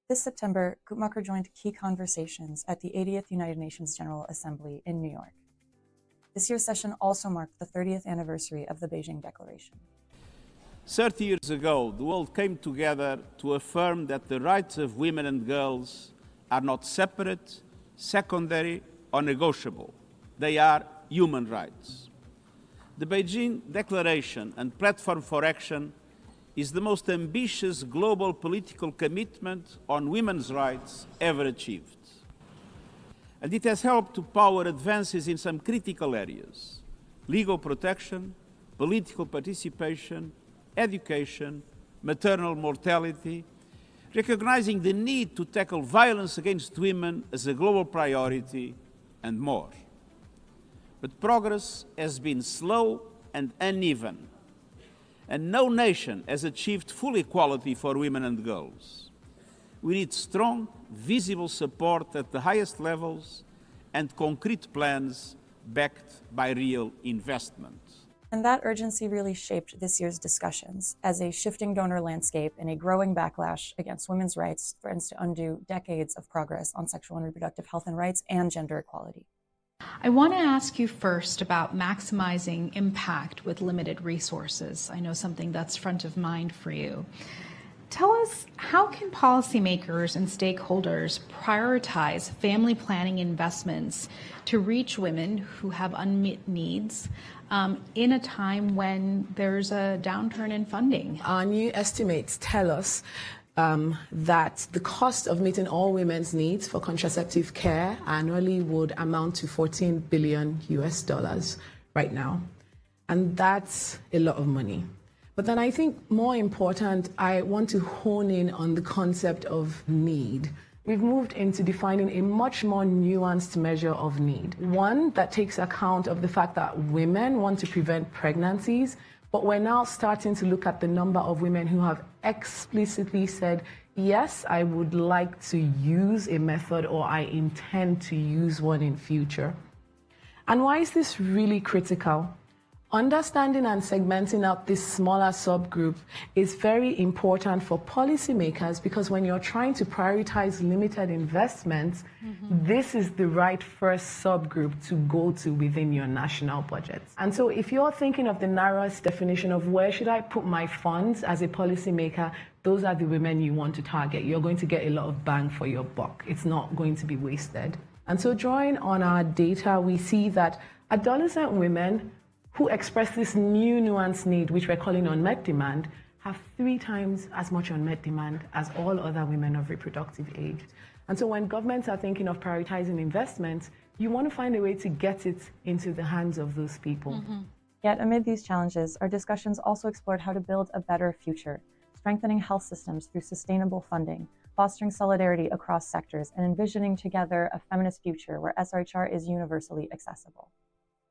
This September, Guttmacher joined key conversations at the 80th United Nations General Assembly in New York. This year's session also marked the 30th anniversary of the Beijing Declaration. 30 years ago, the world came together to affirm that the rights of women and girls are not separate, secondary, or negotiable. They are human rights. The Beijing Declaration and Platform for Action is the most ambitious global political commitment on women's rights ever achieved. And it has helped to power advances in some critical areas: legal protection, political participation, education, maternal mortality, recognizing the need to tackle violence against women as a global priority, and more. But progress has been slow and uneven, and no nation has achieved full equality for women and girls. We need strong, visible support at the highest levels and concrete plans backed by real investment. And that urgency really shaped this year's discussions, as a shifting donor landscape and a growing backlash against women's rights threatens to undo decades of progress on sexual and reproductive health and rights and gender equality. I want to ask you first about maximizing impact with limited resources. I know something that's front of mind for you. Tell us, how can policymakers and stakeholders prioritize family planning investments to reach women who have unmet needs in a time when there's a downturn in funding? Our new estimates tell us that the cost of meeting all women's needs for contraceptive care annually would amount to $14 billion right now. And that's a lot of money. But then I think more important, I want to hone in on the concept of need. We've moved into defining a much more nuanced measure of need. One that takes account of the fact that women want to prevent pregnancies, but we're now starting to look at the number of women who have explicitly said, yes, I would like to use a method, or I intend to use one in future. And why is this really critical? Understanding and segmenting out this smaller subgroup is very important for policymakers, because when you're trying to prioritize limited investments, this is the right first subgroup to go to within your national budgets. And so if you're thinking of the narrowest definition of where should I put my funds as a policymaker, those are the women you want to target. You're going to get a lot of bang for your buck. It's not going to be wasted. And so drawing on our data, we see that adolescent women who express this new nuanced need, which we're calling unmet demand, have 3 times as much unmet demand as all other women of reproductive age. And so when governments are thinking of prioritizing investments, you want to find a way to get it into the hands of those people. Yet amid these challenges, our discussions also explored how to build a better future, strengthening health systems through sustainable funding, fostering solidarity across sectors, and envisioning together a feminist future where SRHR is universally accessible.